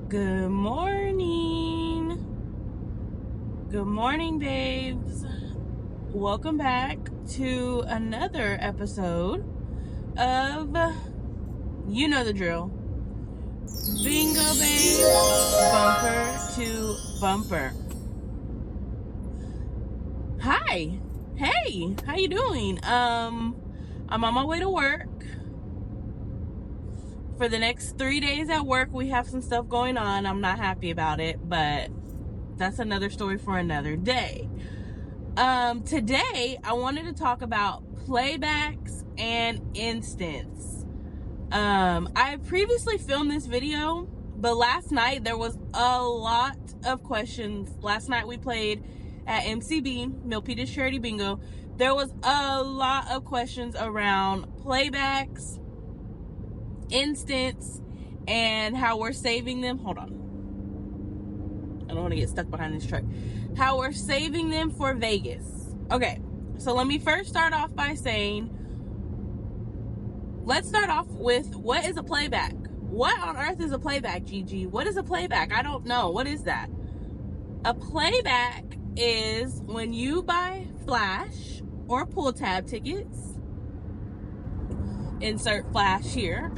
Good morning. Good morning, babes. Welcome back to another episode of, you know the drill, Bingo Babe, Bumper to Bumper. Hi. Hey, how you doing? I'm on my way to work. For the next 3 days at work, we have some stuff going on. I'm not happy about it, but that's another story for another day. Today, I wanted to talk about playbacks and instants. I previously filmed this video, but last night there was a lot of questions. Last night we played at MCB, Milpitas Charity Bingo. There was a lot of questions around playbacks, instants, and how we're saving them. Hold on, I don't want to get stuck behind this truck. How we're saving them for Vegas. Okay, so let me first start off by saying, let's start off with, what is a playback? What on earth is a playback, Gigi? What is a playback? I don't know. What is that? A playback is when you buy flash or pull tab tickets. Insert flash here.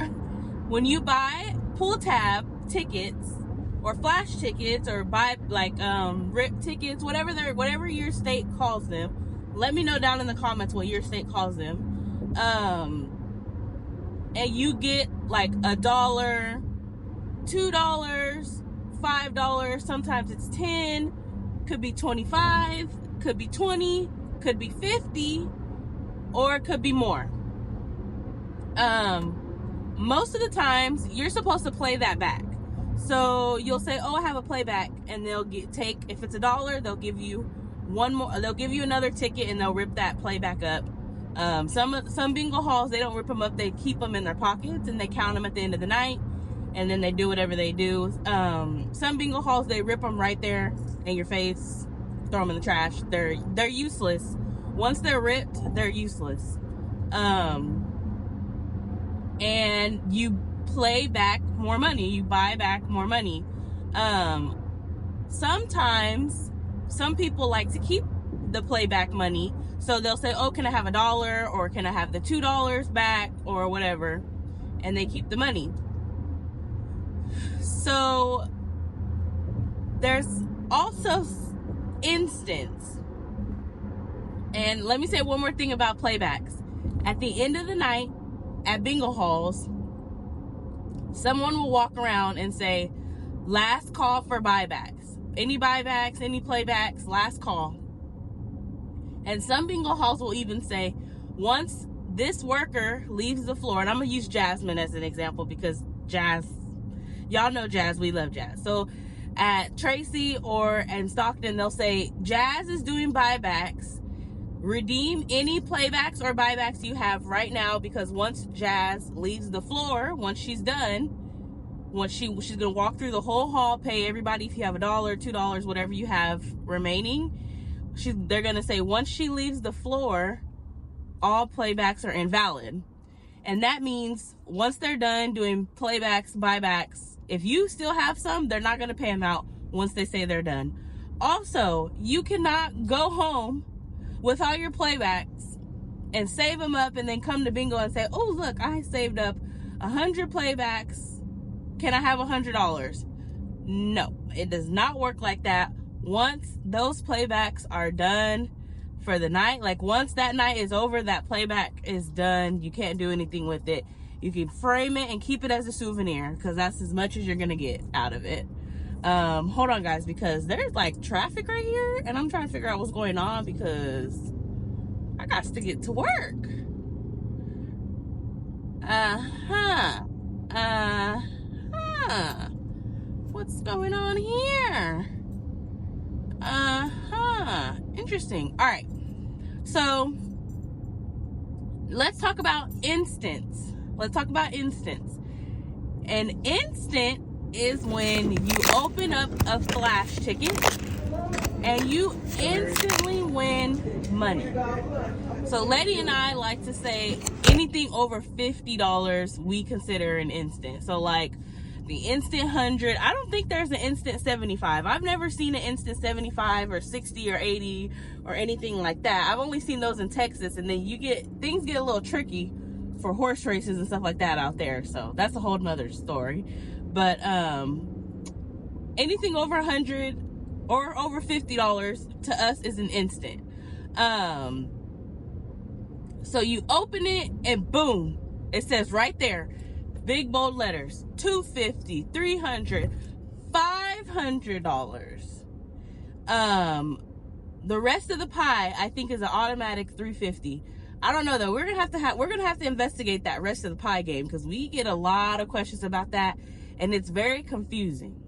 When you buy pull tab tickets or flash tickets or buy like rip tickets, whatever your state calls them, let me know down in the comments what your state calls them. And you get like $1, $2, $5, sometimes it's 10, could be 25, could be 20, could be 50, or it could be more. Most of the times you're supposed to play that back. So you'll say, oh, I have a playback, and they'll if it's $1, they'll give you one more, they'll give you another ticket, and they'll rip that playback up. Some bingo halls, they don't rip them up, they keep them in their pockets and they count them at the end of the night, and then they do whatever they do. Some bingo halls, they rip them right there in your face, throw them in the trash. They're useless. Once they're ripped, they're useless. And you play back more money, you buy back more money. Sometimes some people like to keep the playback money, so they'll say, oh, can I have $1, or can I have the $2 back, or whatever, and they keep the money. So there's also instants. And let me say one more thing about playbacks. At the end of the night at bingo halls, someone will walk around and say, last call for buybacks. Any buybacks, any playbacks, last call. And some bingo halls will even say, once this worker leaves the floor, and I'm going to use Jasmine as an example because Jazz, y'all know Jazz, we love Jazz. So at Tracy and Stockton, they'll say, Jazz is doing buybacks. Redeem any playbacks or buybacks you have right now, because once Jazz leaves the floor, once she's done, she's gonna walk through the whole hall, pay everybody. If you have $1, $2, whatever you have remaining, they're gonna say, once she leaves the floor, all playbacks are invalid. And that means once they're done doing playbacks, buybacks, if you still have some, they're not gonna pay them out once they say they're done. Also, you cannot go home with all your playbacks and save them up and then come to bingo and say, oh, look, I saved up 100 playbacks. Can I have $100? No, it does not work like that. Once those playbacks are done for the night, like once that night is over, that playback is done. You can't do anything with it. You can frame it and keep it as a souvenir, because that's as much as you're gonna get out of it. Hold on, guys, because there's like traffic right here, and I'm trying to figure out what's going on because I got to get to work. What's going on here? Interesting. All right, so let's talk about instants. An instant is when you open up a flash ticket and you instantly win money. So Letty and I like to say anything over $50 we consider an instant. So like the instant 100. I don't think there's an instant 75. I've never seen an instant 75 or 60 or 80 or anything like that. I've only seen those in Texas, and then things get a little tricky for horse races and stuff like that out there. So that's a whole nother story. But anything over 100 or over $50 to us is an instant. So you open it and boom, it says right there, big bold letters, $250, $300, $500. The rest of the pie I think is an automatic $350. I don't know though. We're gonna have to investigate that rest of the pie game, because we get a lot of questions about that, and it's very confusing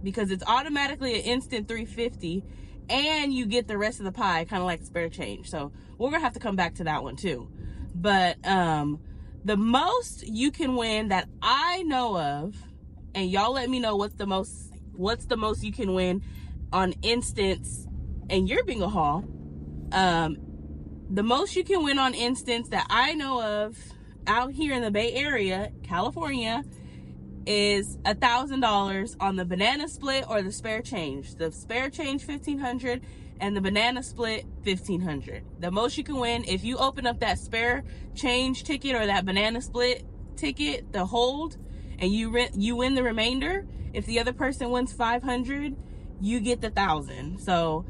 because it's automatically an instant $350, and you get the rest of the pie, kind of like spare change. So we're gonna have to come back to that one too. But the most you can win that I know of, and y'all let me know what's the most you can win on instants in your bingo hall. The most you can win on instants that I know of out here in the Bay Area, California, is $1,000 on the banana split or the spare change. The spare change $1,500 and the banana split $1,500. The most you can win if you open up that spare change ticket or that banana split ticket, the hold, and you win the remainder. If the other person wins $500, you get the $1,000. So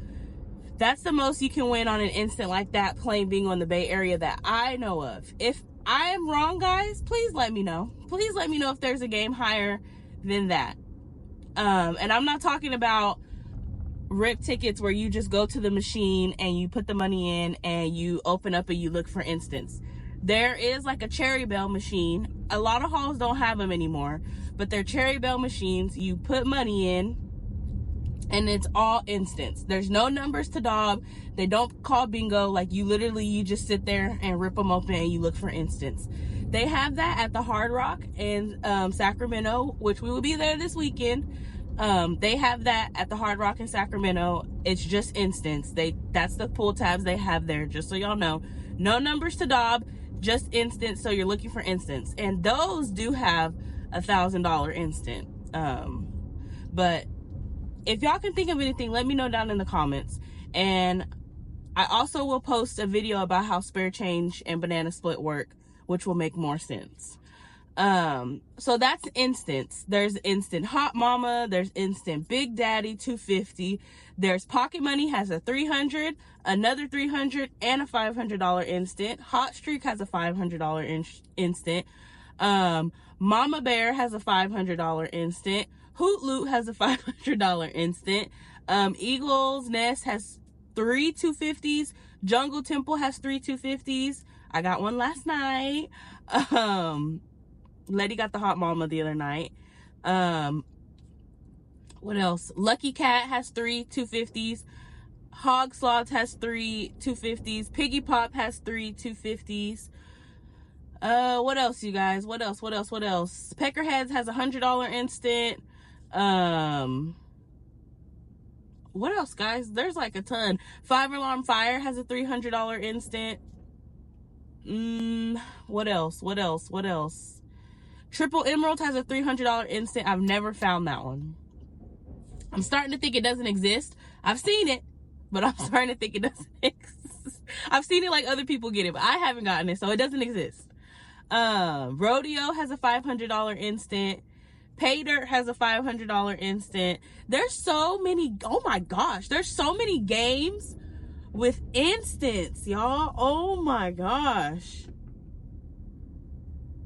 that's the most you can win on an instant like that, playing bingo in the Bay Area that I know of. If I am wrong, guys, please let me know. Please let me know if there's a game higher than that. And I'm not talking about rip tickets where you just go to the machine and you put the money in and you open up and you look for instants. There is like a Cherry Bell machine. A lot of halls don't have them anymore, but they're Cherry Bell machines. You put money in and it's all instants. There's no numbers to daub. They don't call bingo. Like you just sit there and rip them open and you look for instants. They have that at the Hard Rock in Sacramento, which we will be there this weekend. They have that at the Hard Rock in Sacramento. It's just instants. That's the pull tabs they have there, just so y'all know. No numbers to daub, just instants. So you're looking for instants, and those do have $1,000 instant. But if y'all can think of anything, let me know down in the comments. And I also will post a video about how spare change and banana split work, which will make more sense. So that's instants. There's instant Hot Mama, there's instant Big Daddy, $250. There's Pocket Money has a $300, another $300, and a $500 instant. Hot Streak has a $500 instant. Mama Bear has a $500 instant. Hoot Loot has a $500 instant. Eagle's Nest has 3 $250s. Jungle Temple has 3 $250s. I got one last night. Letty got the Hot Mama the other night. What else? Lucky Cat has 3 $250s. Hog Sloth has 3 $250s. Piggy Pop has 3 $250s. What else, you guys? What else? Peckerheads has a $100 instant. What else, guys? There's like a ton. 5 Alarm Fire has a $300 instant. What else? Triple Emerald has a $300 instant. I've never found that one. I'm starting to think it doesn't exist. I've seen it, but I'm starting to think it doesn't exist. I've seen it like other people get it, but I haven't gotten it, so it doesn't exist. Rodeo has a $500 instant. Pay Dirt has a $500 instant. There's so many, oh my gosh, there's so many games with instants, y'all. Oh my gosh.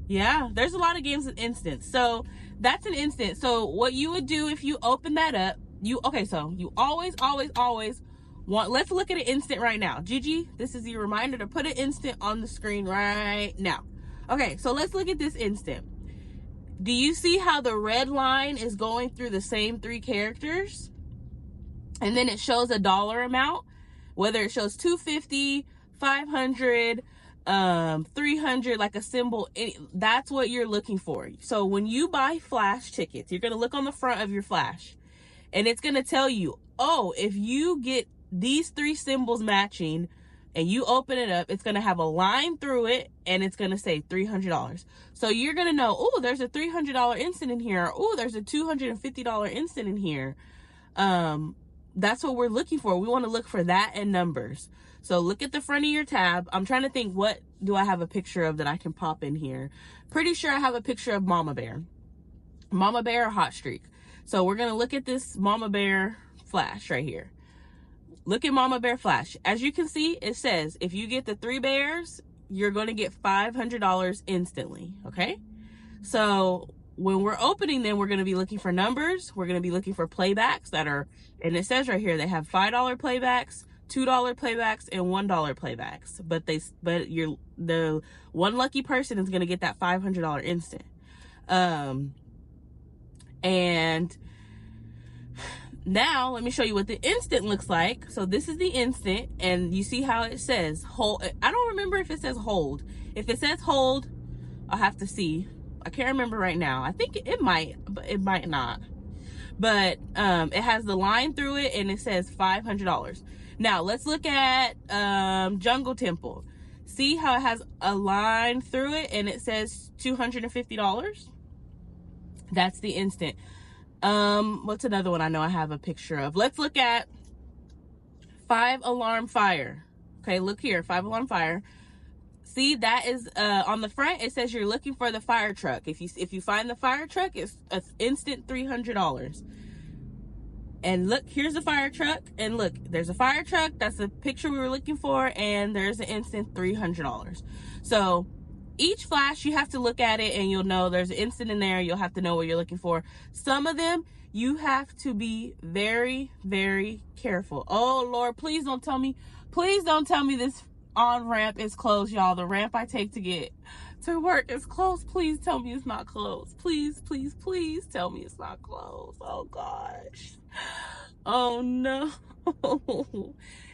Yeah, there's a lot of games with instants. So that's an instant. So what you would do if you open that up, you always want, let's look at an instant right now. Gigi, this is your reminder to put an instant on the screen right now. Okay, so let's look at this instant. Do you see how the red line is going through the same 3 characters? And then it shows a dollar amount, whether it shows $250, $500, $300, like a symbol. That's what you're looking for. So when you buy flash tickets, you're going to look on the front of your flash, and it's going to tell you, oh, if you get these 3 symbols matching, and you open it up, it's going to have a line through it, and it's going to say $300. So you're going to know, oh, there's a $300 instant in here. Oh, there's a $250 instant in here. That's what we're looking for. We want to look for that and numbers. So look at the front of your tab. I'm trying to think, what do I have a picture of that I can pop in here? Pretty sure I have a picture of Mama Bear. Mama Bear or Hot Streak. So we're going to look at this Mama Bear flash right here. Look at Mama Bear flash. As you can see, it says if you get the 3 bears, you're going to get $500 instantly. Okay. So when we're opening them, we're going to be looking for numbers. We're going to be looking for playbacks that are, and it says right here, they have $5 playbacks, $2 playbacks, and $1 playbacks. But the one lucky person is going to get that $500 instant. And now let me show you what the instant looks like. So this is the instant, and you see how it says hold. I don't remember if it says hold. If it says hold, I'll have to see. I can't remember right now. I think it might, but it might not. But it has the line through it, and it says $500. Now let's look at Jungle Temple. See how it has a line through it, and it says $250. That's the instant. What's another one I know I have a picture of? Let's look at 5 Alarm Fire. Okay, look here, 5 Alarm Fire. See, that is on the front, it says you're looking for the fire truck. If you find the fire truck, it's instant $300. And look, here's the fire truck, and look, there's a fire truck. That's the picture we were looking for, and there's an instant $300. So each flash, you have to look at it and you'll know there's an instant in there. You'll have to know what you're looking for. Some of them, you have to be very, very careful. Oh Lord, please don't tell me this on-ramp is closed, y'all. The ramp I take to get to work is closed. Please tell me it's not closed. Please, please, please tell me it's not closed. Oh gosh. Oh no.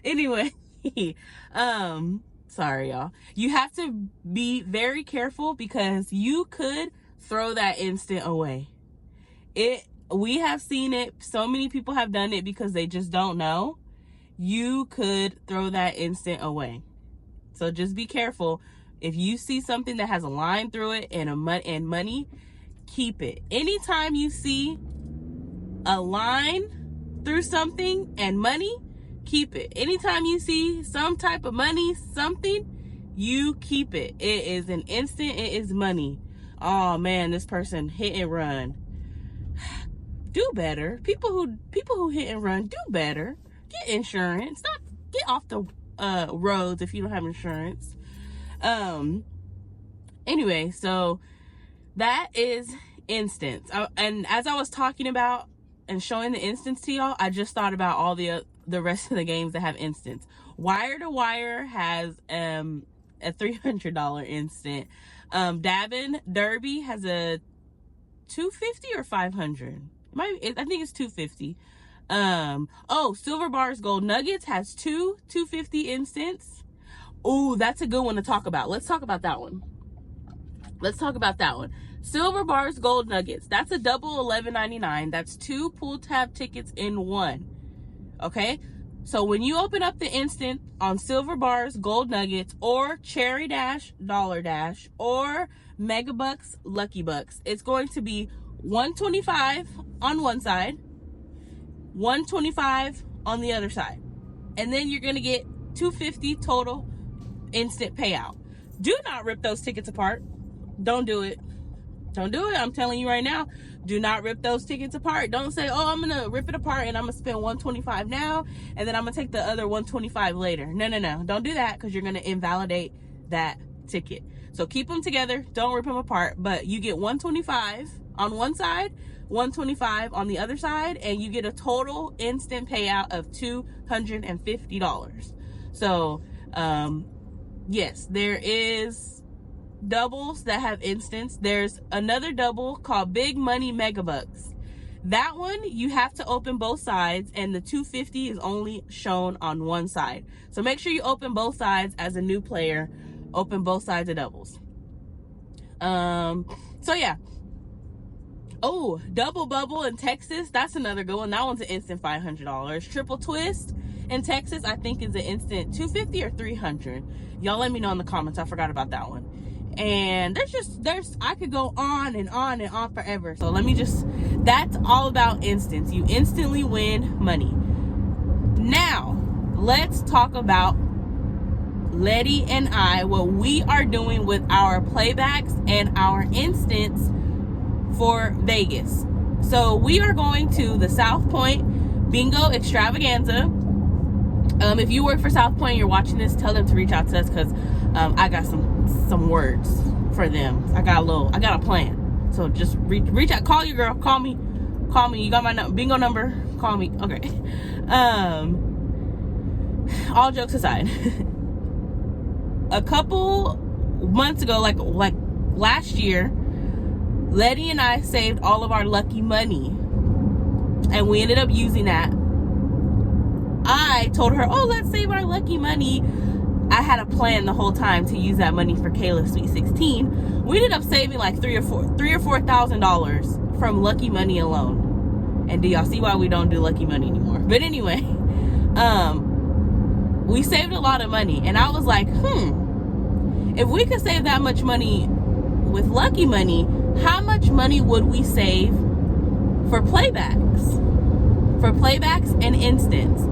Anyway, sorry y'all. You have to be very careful because you could throw that instant away. We have seen it. So many people have done it because they just don't know. You could throw that instant away. So just be careful. If you see something that has a line through it and money, keep it. Anytime you see a line through something and money, keep it. Anytime you see some type of money, something, you keep it. It is an instant. It is money. Oh man, this person hit and run. Do better. People who hit and run, do better. Get insurance. Get off the roads if you don't have insurance. Anyway, so that is instance. And as I was talking about and showing the instance to y'all, I just thought about all the rest of the games that have instance. Wire to Wire has a $300 instant. Dabbin Derby has a $250 or $500. I think it's $250. Silver Bars Gold Nuggets has two $250 instants. Oh, that's a good one to talk about. Let's talk about that one. Silver Bars Gold Nuggets. That's a double $11.99. That's 2 pool tab tickets in one. Okay? So when you open up the instant on Silver Bars Gold Nuggets or Cherry Dash Dollar Dash or Mega Bucks Lucky Bucks, it's going to be $125 on one side, $125 on the other side. And then you're going to get $250 total instant payout. Do not rip those tickets apart. Don't do it. I'm telling you right now, do not rip those tickets apart. Don't say, oh, I'm gonna rip it apart and I'm gonna spend $125 now and then I'm gonna take the other $125 later. No, don't do that, because you're gonna invalidate that ticket. So keep them together, don't rip them apart, but you get $125 on one side, $125 on the other side, and you get a total instant payout of $250. So yes, there is doubles that have instants. There's another double called Big Money Mega Bucks. That one, you have to open both sides, and the $250 is only shown on one side. So make sure you open both sides as a new player. Open both sides of doubles. So yeah. Oh, Double Bubble in Texas. That's another good one. That one's an instant $500. Triple Twist In Texas, I think is an instant 250 or 300. Y'all let me know in the comments. I forgot about that one. And I could go on and on and on forever. So that's all about instants. You instantly win money. Now, let's talk about Letty and I, what we are doing with our playbacks and our instants for Vegas. So we are going to the South Point Bingo Extravaganza. If you work for South Point and you're watching this, tell them to reach out to us, because I got some words for them. I got a plan. So just reach out, call your girl, call me. You got my bingo number, call me. Okay. All jokes aside, a couple months ago, like last year, Letty and I saved all of our lucky money, and we ended up using that. I told her, oh, let's save our lucky money. I had a plan the whole time to use that money for Kayla's Sweet 16. We ended up saving like $3,000 or $4,000 from lucky money alone. And do y'all see why we don't do lucky money anymore? But anyway, we saved a lot of money, and I was like, if we could save that much money with lucky money, how much money would we save for playbacks and instants?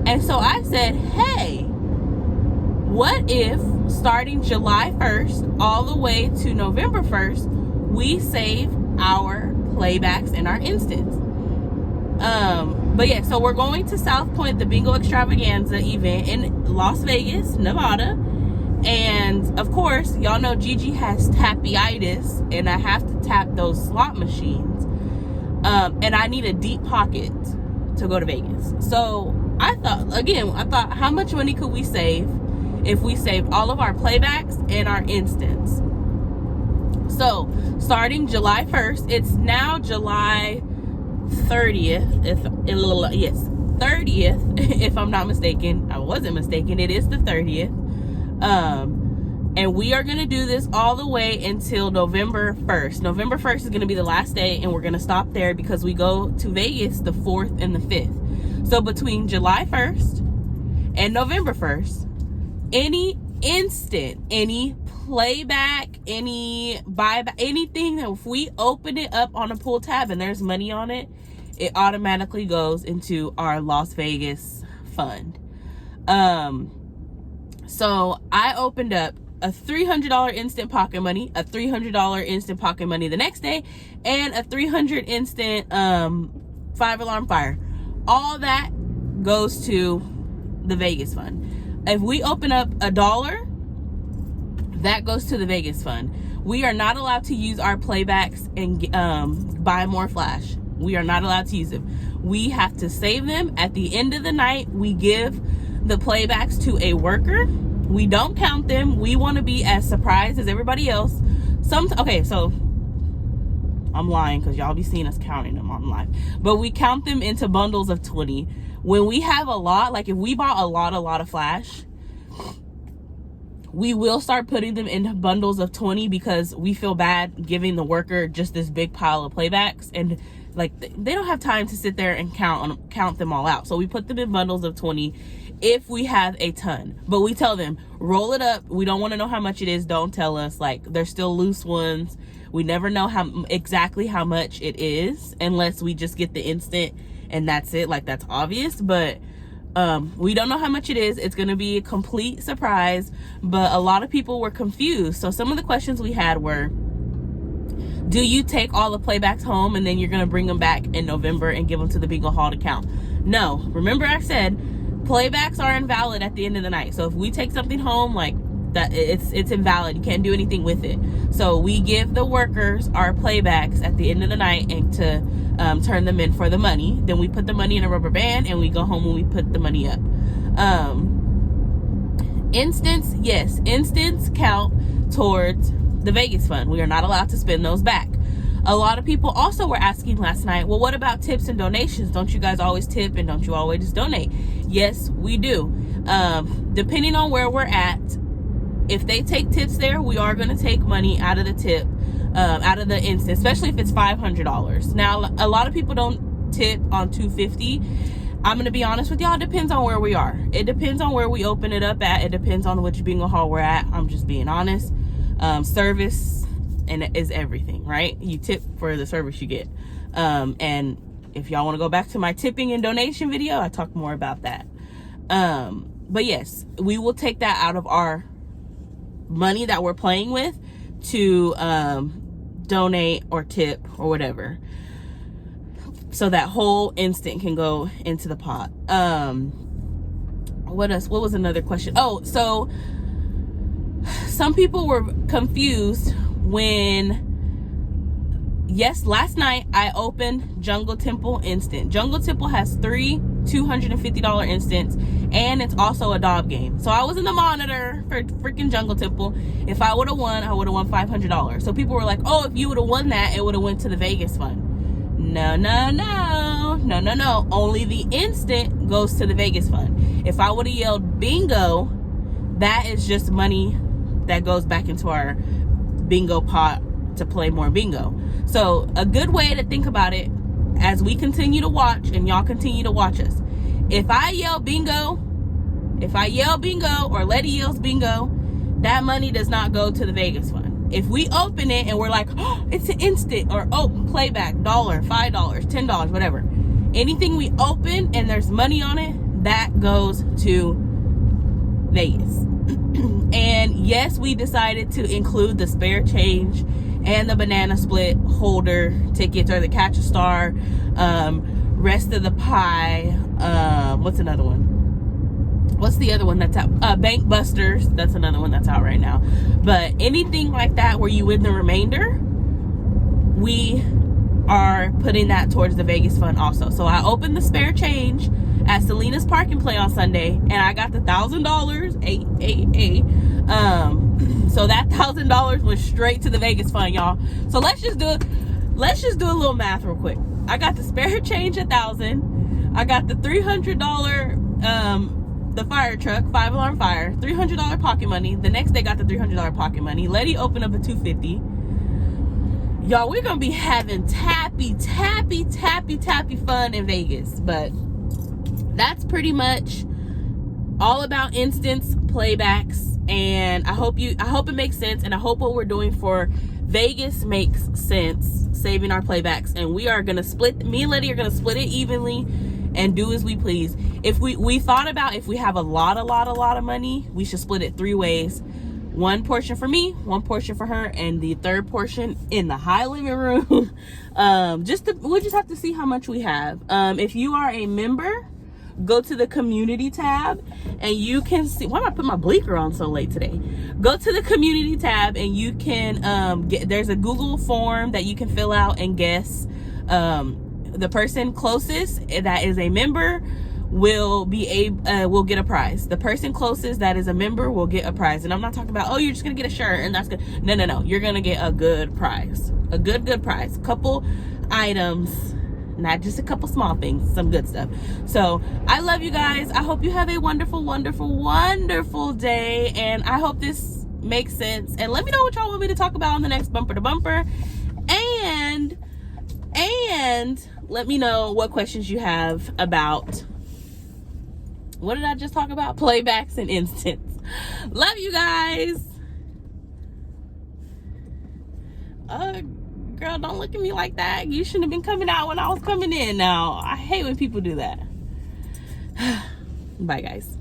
And so I said, hey, what if starting July 1st all the way to November 1st, we save our playbacks and our instants? But yeah, so we're going to South Point, the Bingo Extravaganza event in Las Vegas, Nevada. And of course, y'all know Gigi has tappyitis, and I have to tap those slot machines. And I need a deep pocket to go to Vegas. So I thought, how much money could we save if we saved all of our playbacks and our instants? So starting July 1st, it's now July 30th, 30th, if I'm not mistaken. I wasn't mistaken. It is the 30th. And we are going to do this all the way until November 1st. November 1st is going to be the last day, and we're going to stop there because we go to Vegas the 4th and the 5th. So between July 1st and November 1st, any instant, any playback, any buyback, anything that if we open it up on a pool tab and there's money on it, it automatically goes into our Las Vegas fund. So I opened up a $300 instant pocket money, a $300 instant pocket money the next day, and a $300 instant 5-alarm fire. All that goes to the Vegas fund. If we open up $1, that goes to the Vegas fund. We are not allowed to use our playbacks and buy more flash. We are not allowed to use them. We have to save them. At the end of the night, we give the playbacks to a worker. We don't count them. We want to be as surprised as everybody else. Okay, so I'm lying because y'all be seeing us counting them on live. But we count them into bundles of 20. When we have a lot, like if we bought a lot of flash, we will start putting them in bundles of 20 because we feel bad giving the worker just this big pile of playbacks, and like they don't have time to sit there and count them all out. So we put them in bundles of 20 if we have a ton. But we tell them, roll it up. We don't want to know how much it is. Don't tell us. Like, there's still loose ones. We never know exactly how much it is unless we just get the instant and that's it. Like, that's obvious. But we don't know how much it is. It's going to be a complete surprise. But a lot of people were confused. So some of the questions we had were, do you take all the playbacks home and then you're going to bring them back in November and give them to the bingo hall to count? No. Remember I said playbacks are invalid at the end of the night. So if we take something home, like that, it's invalid. You can't do anything with it. So we give the workers our playbacks at the end of the night and to turn them in for the money. Then we put the money in a rubber band and we go home when we put the money up. Instants, yes, instants count towards the Vegas fund. We are not allowed to spend those back. A lot of people also were asking last night, well, what about tips and donations? Don't you guys always tip and don't you always donate? Yes, we do. Depending on where we're at, if they take tips there, we are going to take money out of the tip, out of the instant, especially if it's $500. Now, a lot of people don't tip on $250. I'm going to be honest with y'all. It depends on where we are. It depends on where we open it up at. It depends on which bingo hall we're at. I'm just being honest. Service and is everything, right? You tip for the service you get. And if y'all want to go back to my tipping and donation video, I talk more about that. But yes, we will take that out of our money that we're playing with to donate or tip or whatever, so that whole instant can go into the pot. What else? What was another question? Oh, so some people were confused when, yes, last night I opened Jungle Temple Instant. Jungle Temple has 3 $250 instants, and it's also a dog game. So I was in the monitor for freaking Jungle Temple. If I would have won, I would have won $500. So people were like, oh, if you would have won that, it would have went to the Vegas fund. No. Only the instant goes to the Vegas fund. If I would have yelled bingo, that is just money that goes back into our bingo pot to play more bingo. So a good way to think about it, as we continue to watch and y'all continue to watch us, if I yell bingo or Letty yells bingo, that money does not go to the Vegas fund. If we open it and we're like, oh, it's an instant, or oh, playback, $1, $5, $10, whatever, anything we open and there's money on it, that goes to Vegas. And yes, we decided to include the spare change and the banana split holder tickets, or the catch a star, rest of the pie. What's another one? What's the other one that's out? Bank Busters. That's another one that's out right now. But anything like that where you win the remainder, we are putting that towards the Vegas fund also. So I opened the spare change at Selena's Park and Play on Sunday, and I got the $1,000. So that $1,000 went straight to the Vegas fund, y'all. So let's just do a little math real quick. I got the spare change $1,000. I got the $300 the fire truck, 5-alarm fire, $300 pocket money. The next day got the $300 pocket money. Letty opened up a $250. Y'all, we're gonna be having tappy fun in Vegas. But that's pretty much all about instants, playbacks, and I hope it makes sense, and I hope what we're doing for Vegas makes sense, saving our playbacks. And we are gonna split, me and Letty are gonna split it evenly and do as we please. If we thought about, if we have a lot of money, we should split it 3 ways. 1 portion for me, 1 portion for her, and the 3rd portion in the high living room. We'll just have to see how much we have. If you are a member, go to the community tab and you can see, why am I putting my bleaker on so late today? Go to the community tab and you can there's a Google form that you can fill out and guess. The person closest that is a member will get a prize. The person closest that is a member will get a prize. And I'm not talking about, oh, you're just gonna get a shirt and that's good. No. You're gonna get a good prize. A good prize. Couple items, not just a couple small things, some good stuff. So I love you guys. I hope you have a wonderful day, and I hope this makes sense. And let me know what y'all want me to talk about on the next Bumper to Bumper, and let me know what questions you have about, what did I just talk about? Playbacks and instants. Love you guys. Girl, don't look at me like that. You shouldn't have been coming out when I was coming in. Now, I hate when people do that. Bye, guys.